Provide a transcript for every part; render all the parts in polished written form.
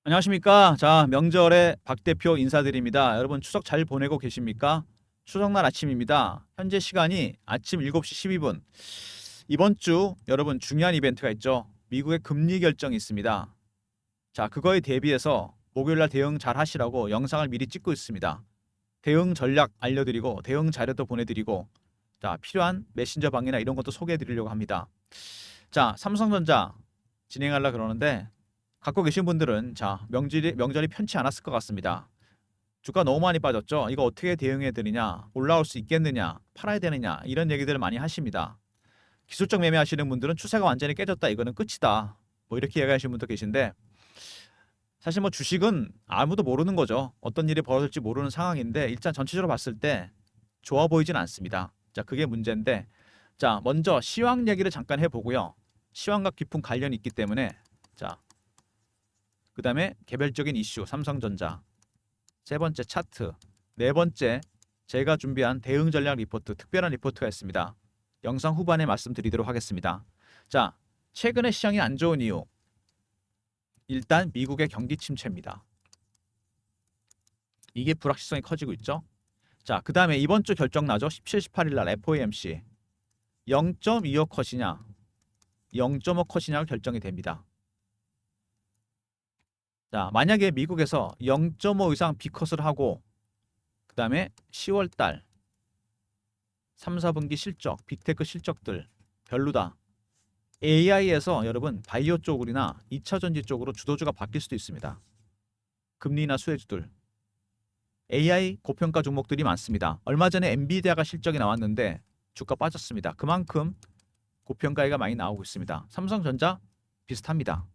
안녕하십니까. 자, 명절에 박 대표 인사드립니다. 여러분 추석 잘 보내고 계십니까? 추석날 아침입니다. 현재 시간이 아침 7시 12분. 이번 주 여러분 중요한 이벤트가 있죠. 미국의 금리 결정이 있습니다. 자, 그거에 대비해서 목요일날 대응 잘 하시라고 영상을 미리 찍고 있습니다. 대응 전략 알려드리고 대응 자료도 보내드리고 자, 필요한 메신저 방이나 이런 것도 소개해드리려고 합니다. 자, 삼성전자 진행하려 그러는데 갖고 계신 분들은 자, 명절이 편치 않았을 것 같습니다. 주가 너무 많이 빠졌죠. 이거 어떻게 대응해 드리냐? 올라올 수 있겠느냐? 팔아야 되느냐? 이런 얘기들을 많이 하십니다. 기술적 매매하시는 분들은 추세가 완전히 깨졌다. 이거는 끝이다. 뭐 이렇게 얘기하시는 분도 계신데 사실 뭐 주식은 아무도 모르는 거죠. 어떤 일이 벌어질지 모르는 상황인데 일단 전체적으로 봤을 때 좋아 보이진 않습니다. 자, 그게 문제인데 자, 먼저 시황 얘기를 잠깐 해보고요. 시황과 깊은 관련이 있기 때문에 자, 그 다음에 개별적인 이슈 삼성전자, 세 번째 차트, 네 번째 제가 준비한 대응 전략 리포트, 특별한 리포트가 있습니다. 영상 후반에 말씀드리도록 하겠습니다. 자, 최근에 시장이 안 좋은 이유, 일단 미국의 경기 침체입니다. 이게 불확실성이 커지고 있죠. 자, 그 다음에 이번 주 결정 나죠. 17, 18일 날 FOMC 0.25 컷이냐, 0.5 컷이냐가 결정이 됩니다. 자, 만약에 미국에서 0.5 이상 B컷을 하고 그 다음에 10월 달 3, 4분기 실적, 빅테크 실적들 별로다. AI에서 여러분 바이오 쪽이나 2차 전지 쪽으로 주도주가 바뀔 수도 있습니다. 금리나 수혜주들. AI 고평가 종목들이 많습니다. 얼마 전에 엔비디아가 실적이 나왔는데 주가 빠졌습니다. 그만큼 고평가가 많이 나오고 있습니다. 삼성전자 비슷합니다.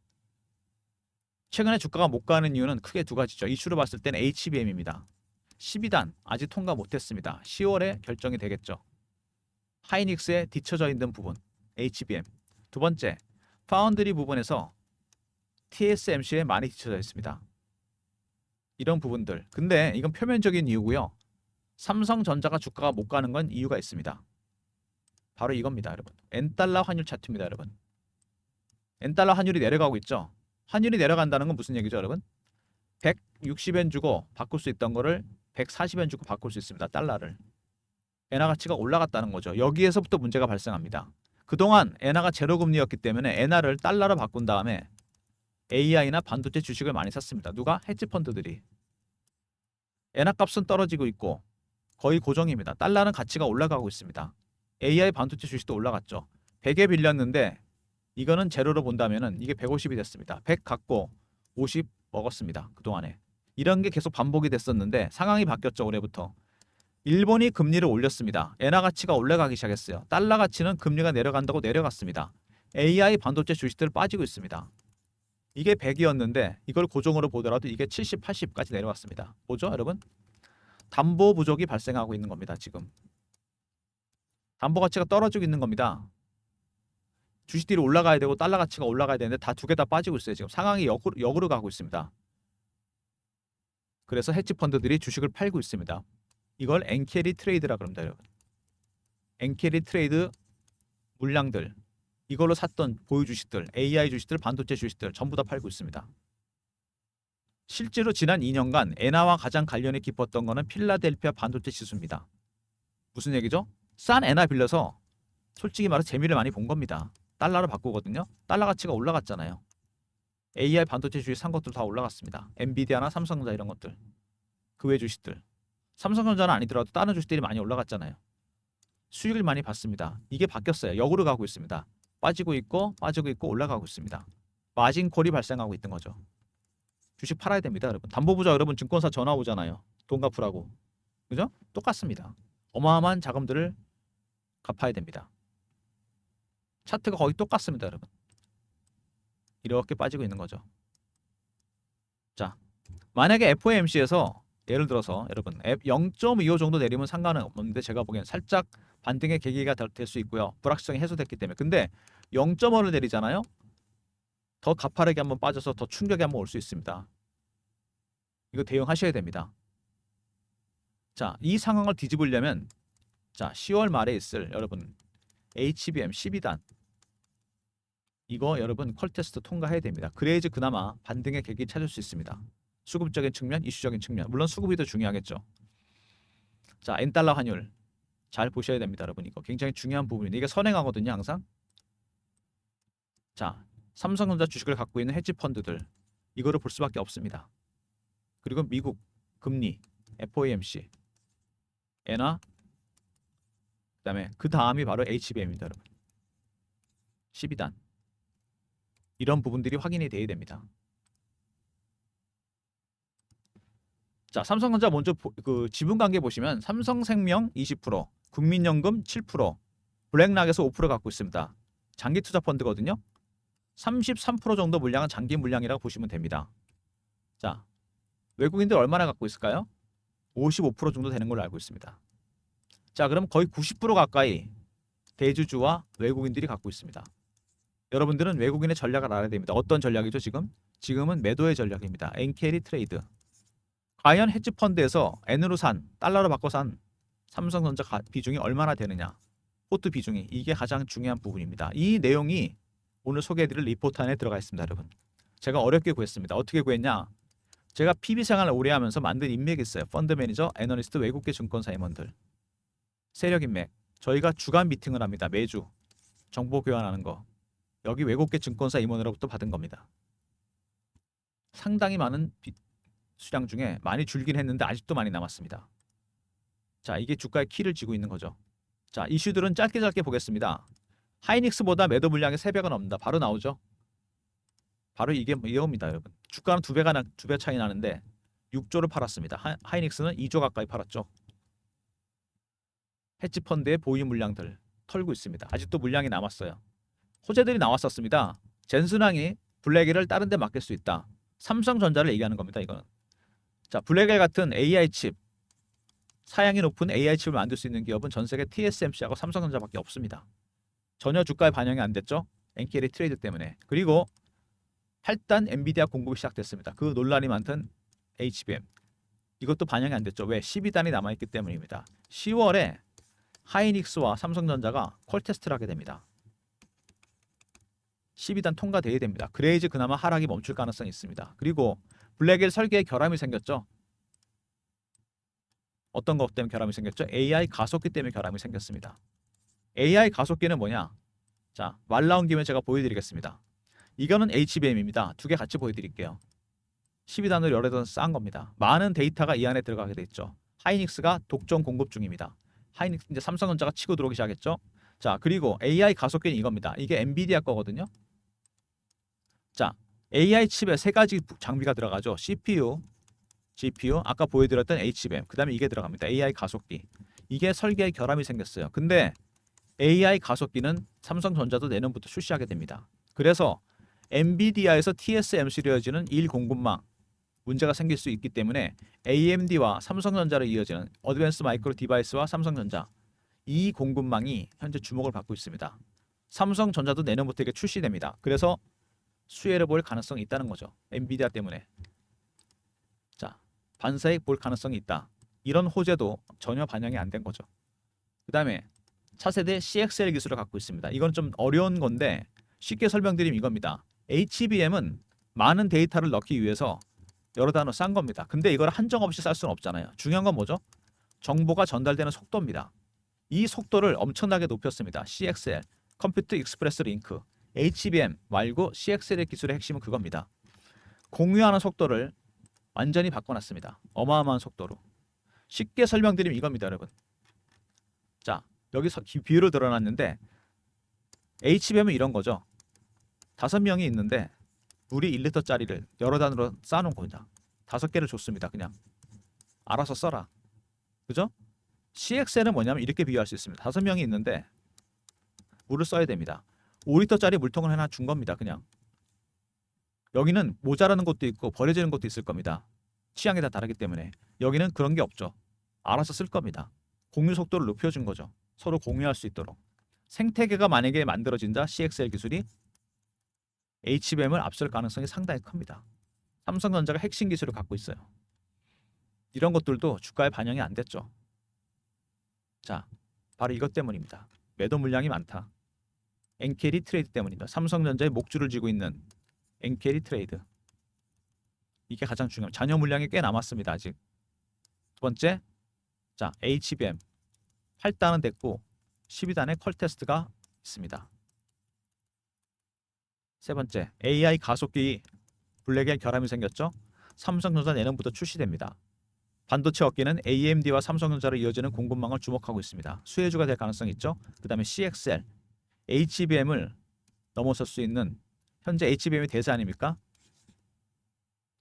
최근에 주가가 못 가는 이유는 크게 두 가지죠. 이슈로 봤을 때는 HBM입니다. 12단 아직 통과 못했습니다. 10월에 결정이 되겠죠. 하이닉스에 뒤쳐져 있는 부분 HBM. 두 번째, 파운드리 부분에서 TSMC에 많이 뒤쳐져 있습니다. 이런 부분들. 근데 이건 표면적인 이유고요. 삼성전자가 주가가 못 가는 건 이유가 있습니다. 바로 이겁니다, 여러분. 엔달러 환율 차트입니다, 여러분. 엔달러 환율이 내려가고 있죠. 환율이 내려간다는 건 무슨 얘기죠, 여러분? 160엔 주고 바꿀 수 있던 거를 140엔 주고 바꿀 수 있습니다. 달러를. 엔화 가치가 올라갔다는 거죠. 여기에서부터 문제가 발생합니다. 그동안 엔화가 제로 금리였기 때문에 엔화를 달러로 바꾼 다음에 AI나 반도체 주식을 많이 샀습니다. 누가? 헤지 펀드들이. 엔화 값은 떨어지고 있고 거의 고정입니다. 달러는 가치가 올라가고 있습니다. AI 반도체 주식도 올라갔죠. 100에 빌렸는데 이거는 제로로 본다면은 이게 150이 됐습니다. 100 갖고 50 먹었습니다. 그동안에. 이런 게 계속 반복이 됐었는데 상황이 바뀌었죠. 올해부터. 일본이 금리를 올렸습니다. 엔화 가치가 올라가기 시작했어요. 달러 가치는 금리가 내려간다고 내려갔습니다. AI 반도체 주식들 빠지고 있습니다. 이게 100이었는데 이걸 고정으로 보더라도 이게 70, 80까지 내려왔습니다. 뭐죠, 여러분? 담보 부족이 발생하고 있는 겁니다. 지금. 담보 가치가 떨어지고 있는 겁니다. 주식들이 올라가야 되고 달러 가치가 올라가야 되는데 다 두 개 다 빠지고 있어요. 지금 상황이 역으로 가고 있습니다. 그래서 헤지 펀드들이 주식을 팔고 있습니다. 이걸 엔캐리 트레이드라 그럽니다, 여러분. 엔캐리 트레이드 물량들 이걸로 샀던 보유 주식들, AI 주식들, 반도체 주식들 전부 다 팔고 있습니다. 실제로 지난 2년간 엔화와 가장 관련이 깊었던 거는 필라델피아 반도체 지수입니다. 무슨 얘기죠? 싼 엔화 빌려서 솔직히 말해서 재미를 많이 본 겁니다. 달러로 바꾸거든요. 달러 가치가 올라갔잖아요. AI 반도체 주식 산 것들 다 올라갔습니다. 엔비디아나 삼성전자 이런 것들. 그 외 주식들. 삼성전자는 아니더라도 다른 주식들이 많이 올라갔잖아요. 수익을 많이 받습니다. 이게 바뀌었어요. 역으로 가고 있습니다. 빠지고 있고 올라가고 있습니다. 마진콜이 발생하고 있던 거죠. 주식 팔아야 됩니다, 여러분. 담보부자 여러분 증권사 전화 오잖아요. 돈 갚으라고. 그죠? 똑같습니다. 어마어마한 자금들을 갚아야 됩니다. 차트가 거의 똑같습니다, 여러분. 이렇게 빠지고 있는 거죠. 자, 만약에 FOMC에서 예를 들어서 여러분 0.25 정도 내리면 상관은 없는데 제가 보기엔 살짝 반등의 계기가 될 수 있고요. 불확실성이 해소됐기 때문에. 근데 0.5를 내리잖아요. 더 가파르게 한번 빠져서 더 충격이 한번 올 수 있습니다. 이거 대응하셔야 됩니다. 자, 이 상황을 뒤집으려면 자, 10월 말에 있을 여러분 HBM 12단 이거 여러분 퀄 테스트 통과해야 됩니다. 그래야지 그나마 반등의 계기 찾을 수 있습니다. 수급적인 측면, 이슈적인 측면. 물론 수급이 더 중요하겠죠. 자, 엔달러 환율 잘 보셔야 됩니다, 여러분. 이거 굉장히 중요한 부분인데 이게 선행하거든요, 항상. 자, 삼성전자 주식을 갖고 있는 헤지 펀드들 이거를 볼 수밖에 없습니다. 그리고 미국 금리, FOMC, 엔화, 그다음에 그 다음이 바로 HBM입니다, 여러분. 12단 이런 부분들이 확인이 돼야 됩니다. 자, 삼성전자 먼저 그 지분 관계 보시면 삼성생명 20%, 국민연금 7%, 블랙락에서 5% 갖고 있습니다. 장기 투자 펀드거든요. 33% 정도 물량은 장기 물량이라고 보시면 됩니다. 자, 외국인들 얼마나 갖고 있을까요? 55% 정도 되는 걸로 알고 있습니다. 자, 그럼 거의 90% 가까이 대주주와 외국인들이 갖고 있습니다. 여러분들은 외국인의 전략을 알아야 됩니다. 어떤 전략이죠, 지금? 지금은 매도의 전략입니다. 엔캐리 트레이드. 과연 헤지펀드에서 N으로 산, 달러로 바꿔 산 삼성전자 비중이 얼마나 되느냐. 포트 비중이. 이게 가장 중요한 부분입니다. 이 내용이 오늘 소개해드릴 리포트 안에 들어가 있습니다, 여러분. 제가 어렵게 구했습니다. 어떻게 구했냐? 제가 PB 생활을 오래 하면서 만든 인맥이 있어요. 펀드 매니저, 애널리스트, 외국계 증권사 임원들. 세력 인맥. 저희가 주간 미팅을 합니다. 매주. 정보 교환하는 거. 여기 외국계 증권사 임원으로부터 받은 겁니다. 상당히 많은 수량 중에 많이 줄긴 했는데 아직도 많이 남았습니다. 자, 이게 주가의 키를 쥐고 있는 거죠. 자, 이슈들은 짧게 보겠습니다. 하이닉스보다 매도 물량이 3배가 넘는다. 바로 나오죠. 바로 이겁니다, 여러분. 주가는 2배 차이 나는데 6조를 팔았습니다. 하이닉스는 2조 가까이 팔았죠. 헤지펀드의 보유 물량들 털고 있습니다. 아직도 물량이 남았어요. 호재들이 나왔었습니다. 젠슨왕이 블랙엘을 다른 데 맡길 수 있다. 삼성전자를 얘기하는 겁니다, 이거는. 자, 블랙엘 같은 AI 칩, 사양이 높은 AI 칩을 만들 수 있는 기업은 전 세계 TSMC하고 삼성전자밖에 없습니다. 전혀 주가에 반영이 안 됐죠. 엔캐리 트레이드 때문에. 그리고 8단 엔비디아 공급이 시작됐습니다. 그 논란이 많던 HBM. 이것도 반영이 안 됐죠. 왜? 12단이 남아있기 때문입니다. 10월에 하이닉스와 삼성전자가 퀄 테스트를 하게 됩니다. 12단 통과돼야 됩니다. 그래야지 그나마 하락이 멈출 가능성이 있습니다. 그리고 블랙엘 설계에 결함이 생겼죠. 어떤 것 때문에 결함이 생겼죠? AI 가속기 때문에 결함이 생겼습니다. AI 가속기는 뭐냐? 자, 말 나온 김에 제가 보여드리겠습니다. 이거는 HBM입니다. 두 개 같이 보여드릴게요. 12단으로 여러 단 쌓은 겁니다. 많은 데이터가 이 안에 들어가게 돼 있죠. 하이닉스가 독점 공급 중입니다. 하이닉스 이제 삼성전자가 치고 들어오기 시작했죠. 자, 그리고 AI 가속기는 이겁니다. 이게 엔비디아 거거든요. 자, AI 칩에 3가지 장비가 들어가죠. CPU, GPU, 아까 보여드렸던 HBM, 그 다음에 이게 들어갑니다. AI 가속기. 이게 설계에 결함이 생겼어요. 근데 AI 가속기는 삼성전자도 내년부터 출시하게 됩니다. 그래서 엔비디아에서 TSMC로 이어지는 1공급망 문제가 생길 수 있기 때문에 AMD와 삼성전자로 이어지는 어드밴스 마이크로 디바이스와 삼성전자 이 공급망이 현재 주목을 받고 있습니다. 삼성전자도 내년부터 이게 출시됩니다. 그래서 수혜를 볼 가능성이 있다는 거죠. 엔비디아 때문에. 자, 반사익 볼 가능성이 있다. 이런 호재도 전혀 반영이 안 된 거죠. 그 다음에 차세대 CXL 기술을 갖고 있습니다. 이건 좀 어려운 건데 쉽게 설명드리면 이겁니다. HBM은 많은 데이터를 넣기 위해서 여러 단어 싼 겁니다. 근데 이걸 한정없이 쌀 수는 없잖아요. 중요한 건 뭐죠? 정보가 전달되는 속도입니다. 이 속도를 엄청나게 높였습니다. CXL, 컴퓨터 익스프레스 링크, HBM 말고 CXL의 기술의 핵심은 그겁니다. 공유하는 속도를 완전히 바꿔놨습니다. 어마어마한 속도로. 쉽게 설명드리면 이겁니다, 여러분. 자, 여기서 비율을 드러났는데 HBM은 이런 거죠. 5명이 있는데 물이 1리터짜리를 여러 단으로 쌓아놓은 겁니다. 5개를 줬습니다. 그냥 알아서 써라. 그죠? CXL은 뭐냐면 이렇게 비유할 수 있습니다. 5명이 있는데 물을 써야 됩니다. 5리터짜리 물통을 하나 준 겁니다. 그냥. 여기는 모자라는 것도 있고 버려지는 것도 있을 겁니다. 취향이 다 다르기 때문에. 여기는 그런 게 없죠. 알아서 쓸 겁니다. 공유 속도를 높여준 거죠. 서로 공유할 수 있도록. 생태계가 만약에 만들어진다. CXL 기술이 HBM을 앞설 가능성이 상당히 큽니다. 삼성전자가 핵심 기술을 갖고 있어요. 이런 것들도 주가에 반영이 안 됐죠. 자, 바로 이것 때문입니다. 매도 물량이 많다. 엔캐리 트레이드 때문입니다. 삼성전자의 목줄을 쥐고 있는 엔캐리 트레이드. 이게 가장 중요합니다. 잔여 물량이 꽤 남았습니다. 아직. 두 번째, 자 HBM 8단은 됐고 12단의 컬 테스트가 있습니다. 세 번째, AI 가속기 블랙의 결함이 생겼죠. 삼성전자 내년부터 출시됩니다. 반도체 업계는 AMD와 삼성전자로 이어지는 공급망을 주목하고 있습니다. 수혜주가 될 가능성이 있죠. 그 다음에 CXL, HBM을 넘어설 수 있는 현재 HBM이 대세 아닙니까?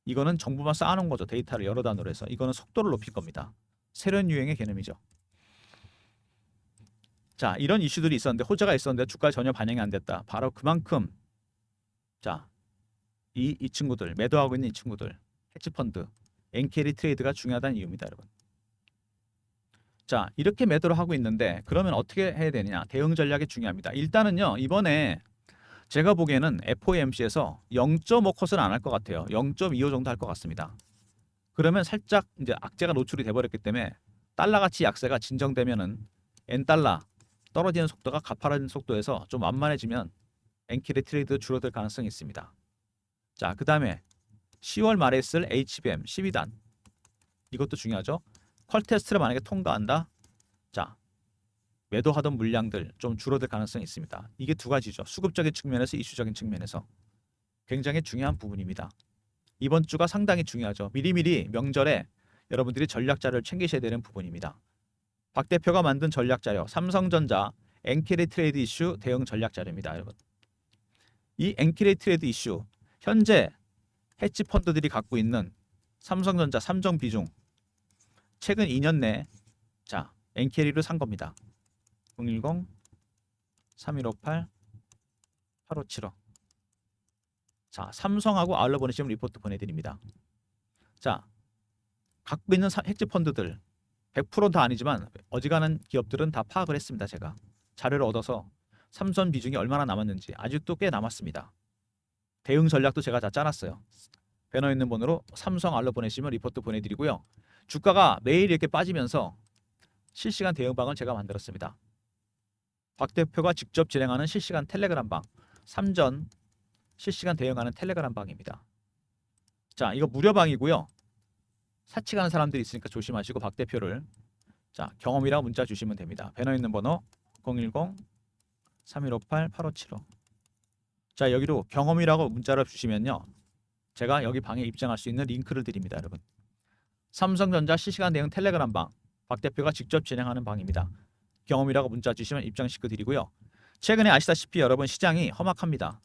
이거는 정부만 쌓아놓은 거죠. 데이터를 여러 단어로 해서. 이거는 속도를 높일 겁니다. 새로운 유행의 개념이죠. 자, 이런 이슈들이 있었는데 호재가 있었는데 주가에 전혀 반영이 안 됐다. 바로 그만큼 자, 이 친구들 매도하고 있는 이 친구들 헤지펀드 엔캐리 트레이드가 중요하다는 이유입니다, 여러분. 자, 이렇게 매도를 하고 있는데 그러면 어떻게 해야 되느냐? 대응 전략이 중요합니다. 일단은요, 이번에 제가 보기에는 FOMC에서 0.5컷은 안 할 것 같아요. 0.25 정도 할 것 같습니다. 그러면 살짝 이제 악재가 노출이 돼버렸기 때문에 달러 가치 약세가 진정되면은 엔달러 떨어지는 속도가 가파른 속도에서 좀 완만해지면 엔캐리 트레이드 줄어들 가능성이 있습니다. 자, 그 다음에 10월 말에 있을 HBM 12단 이것도 중요하죠. 컬 테스트를 만약에 통과한다. 자, 매도하던 물량들 좀 줄어들 가능성이 있습니다. 이게 두 가지죠. 수급적인 측면에서 이슈적인 측면에서 굉장히 중요한 부분입니다. 이번 주가 상당히 중요하죠. 미리미리 명절에 여러분들이 전략 자료를 챙기셔야 되는 부분입니다. 박 대표가 만든 전략 자료 삼성전자 엔캐리 트레이드 이슈 대응 전략 자료입니다, 여러분. 이 엔캐리 트레이드 이슈 현재 헤지 펀드들이 갖고 있는 삼성전자 삼정 비중 최근 2년 내 자, 엔캐리로 산 겁니다. 010 3158 8575. 자, 삼성하고 아울러 보내시면 리포트 보내드립니다. 자, 갖고 있는 헤지 펀드들 100%는 다 아니지만 어지간한 기업들은 다 파악을 했습니다. 제가 자료를 얻어서 삼성 비중이 얼마나 남았는지 아직도 꽤 남았습니다. 대응 전략도 제가 다 짜놨어요. 배너 있는 번호로 삼성 알러 보내시면 리포트 보내드리고요. 주가가 매일 이렇게 빠지면서 실시간 대응방을 제가 만들었습니다. 박 대표가 직접 진행하는 실시간 텔레그램방 삼전 실시간 대응하는 텔레그램 방입니다. 자, 이거 무료방이고요. 사칭하는 사람들이 있으니까 조심하시고 박 대표를 자, 경험이랑 문자 주시면 됩니다. 배너 있는 번호 010 3158 8575. 자, 여기로 경험이라고 문자를 주시면요. 제가 여기 방에 입장할 수 있는 링크를 드립니다, 여러분. 삼성전자 실시간 대응 텔레그램 방 박 대표가 직접 진행하는 방입니다. 경험이라고 문자 주시면 입장시켜 드리고요. 최근에 아시다시피 여러분 시장이 험악합니다.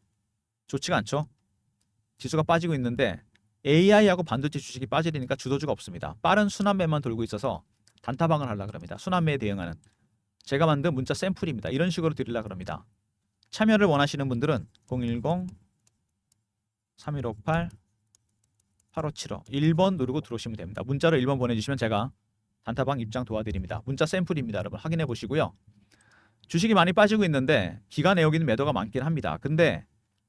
좋지가 않죠? 지수가 빠지고 있는데 AI하고 반도체 주식이 빠지니까 주도주가 없습니다. 빠른 순환매만 돌고 있어서 단타방을 하려고 합니다. 순환매에 대응하는 제가 만든 문자 샘플입니다. 이런 식으로 드리려고 합니다. 참여를 원하시는 분들은 010 3158 8575 1번 누르고 들어오시면 됩니다. 문자로 1번 보내주시면 제가 단타방 입장 도와드립니다. 문자 샘플입니다. 여러분 확인해 보시고요. 주식이 많이 빠지고 있는데 기간 내역인 매도가 많긴 합니다. 근데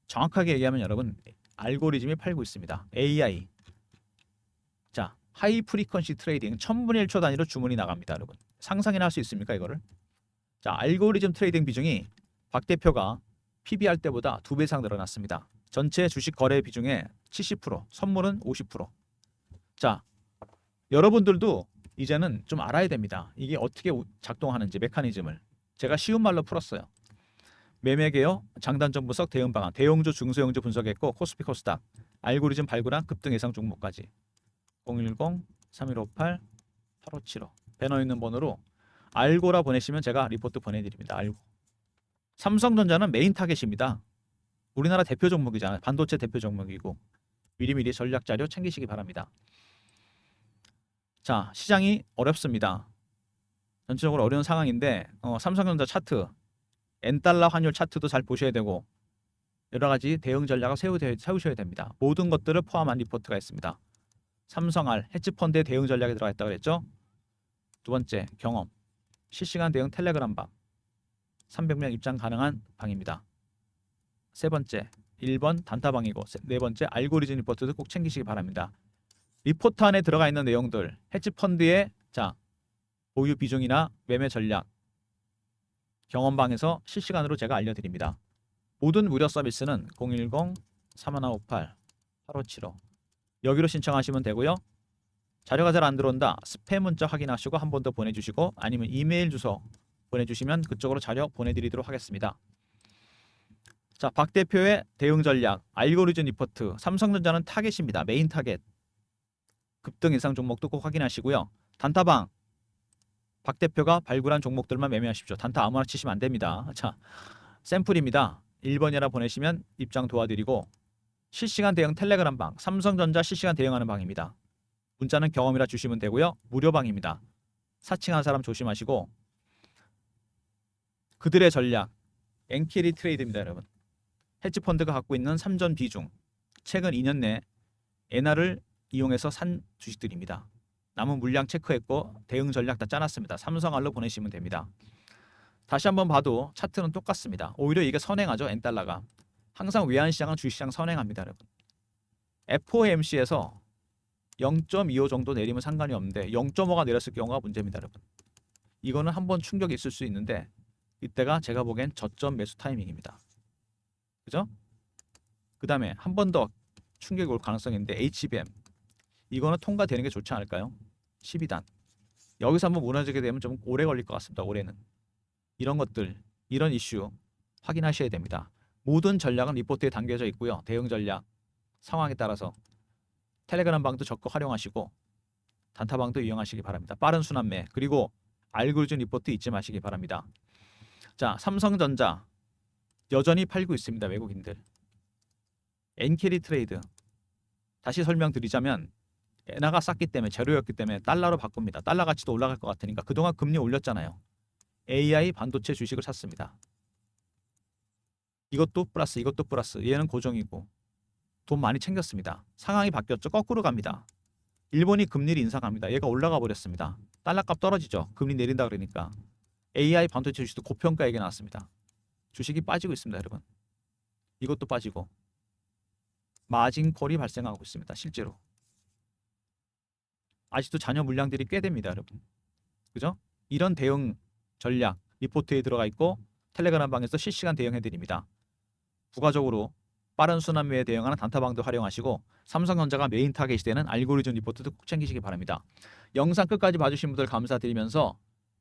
정확하게 얘기하면 여러분 알고리즘이 팔고 있습니다. AI 자 하이 프리퀀시 트레이딩 1000분의 1초 단위로 주문이 나갑니다. 여러분 상상이나 할 수 있습니까 이거를? 자 알고리즘 트레이딩 비중이 박 대표가 PBR 때보다 2배 이상 늘어났습니다. 전체 주식 거래 비중의 70%, 선물은 50%. 자, 여러분들도 이제는 좀 알아야 됩니다. 이게 어떻게 작동하는지 메커니즘을 제가 쉬운 말로 풀었어요. 매매개요, 장단점 분석, 대응 방안, 대형주, 중소형주 분석했고 코스피 코스닥, 알고리즘 발굴한 급등 예상 종목까지 010 3158 8575 배너 있는 번호로 알고라 보내시면 제가 리포트 보내드립니다. 알고. 삼성전자는 메인 타겟입니다. 우리나라 대표 종목이잖아요. 반도체 대표 종목이고 미리미리 전략 자료 챙기시기 바랍니다. 자, 시장이 어렵습니다. 전체적으로 어려운 상황인데 삼성전자 차트, 엔달러 환율 차트도 잘 보셔야 되고 여러 가지 대응 전략을 세우셔야 됩니다. 모든 것들을 포함한 리포트가 있습니다. 삼성알 헤지펀드의 대응 전략이 들어가 있다고 그랬죠. 두 번째, 경험, 실시간 대응 텔레그램 방 300명 입장 가능한 방입니다. 세 번째, 1번 단타방이고 네 번째, 알고리즘 리포트도 꼭 챙기시기 바랍니다. 리포트 안에 들어가 있는 내용들, 헤지펀드의 자 보유 비중이나 매매 전략 경험방에서 실시간으로 제가 알려드립니다. 모든 무료 서비스는 010-3158-8575 여기로 신청하시면 되고요. 자료가 잘 안 들어온다. 스팸 문자 확인하시고 한 번 더 보내주시고 아니면 이메일 주소 보내주시면 그쪽으로 자료 보내드리도록 하겠습니다. 자, 박 대표의 대응 전략, 알고리즘 리포트, 삼성전자는 타겟입니다. 메인 타겟. 급등 예상 종목도 꼭 확인하시고요. 단타방, 박 대표가 발굴한 종목들만 매매하십시오. 단타 아무나 치시면 안 됩니다. 자, 샘플입니다. 1번이라 보내시면 입장 도와드리고 실시간 대응 텔레그램 방, 삼성전자 실시간 대응하는 방입니다. 문자는 경험이라 주시면 되고요. 무료 방입니다. 사칭한 사람 조심하시고 그들의 전략, 엔캐리 트레이드입니다, 여러분. 헤지펀드가 갖고 있는 삼전 비중, 최근 2년 내 엔화를 이용해서 산 주식들입니다. 남은 물량 체크했고 대응 전략 다 짜놨습니다. 삼성알로 보내시면 됩니다. 다시 한번 봐도 차트는 똑같습니다. 오히려 이게 선행하죠. 엔달러가. 항상 외환시장은 주식시장 선행합니다, 여러분. FOMC에서 0.25 정도 내리면 상관이 없는데 0.5가 내렸을 경우가 문제입니다, 여러분. 이거는 한번 충격이 있을 수 있는데 이때가 제가 보기엔 저점 매수 타이밍입니다. 그죠? 그 다음에 한 번 더 충격이 올 가능성이 있는데 HBM 이거는 통과되는 게 좋지 않을까요? 12단 여기서 한번 무너지게 되면 좀 오래 걸릴 것 같습니다. 올해는 이런 것들 이런 이슈 확인하셔야 됩니다. 모든 전략은 리포트에 담겨져 있고요. 대응 전략 상황에 따라서 텔레그램 방도 적극 활용하시고 단타방도 이용하시기 바랍니다. 빠른 순환매 그리고 알고리즘 리포트 잊지 마시기 바랍니다. 자, 삼성전자 여전히 팔고 있습니다. 외국인들. 엔캐리 트레이드 다시 설명드리자면 엔화가 쌌기 때문에 재료였기 때문에 달러로 바꿉니다. 달러 가치도 올라갈 것 같으니까 그동안 금리 올렸잖아요. AI 반도체 주식을 샀습니다. 이것도 플러스 이것도 플러스 얘는 고정이고 돈 많이 챙겼습니다. 상황이 바뀌었죠. 거꾸로 갑니다. 일본이 금리를 인상합니다. 얘가 올라가 버렸습니다. 달러 값 떨어지죠. 금리 내린다 그러니까. AI 반도체 주식도 고평가 얘기 나왔습니다. 주식이 빠지고 있습니다, 여러분. 이것도 빠지고 마진콜이 발생하고 있습니다. 실제로. 아직도 잔여 물량들이 꽤 됩니다, 여러분. 그죠? 이런 대응 전략 리포트에 들어가 있고 텔레그램 방에서 실시간 대응해 드립니다. 부가적으로 빠른 순환매에 대응하는 단타방도 활용하시고 삼성전자가 메인 타겟이 되는 알고리즘 리포트도 꼭 챙기시기 바랍니다. 영상 끝까지 봐주신 분들 감사드리면서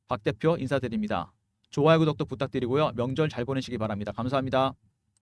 박 대표 인사드립니다. 좋아요 구독도 부탁드리고요. 명절 잘 보내시기 바랍니다. 감사합니다.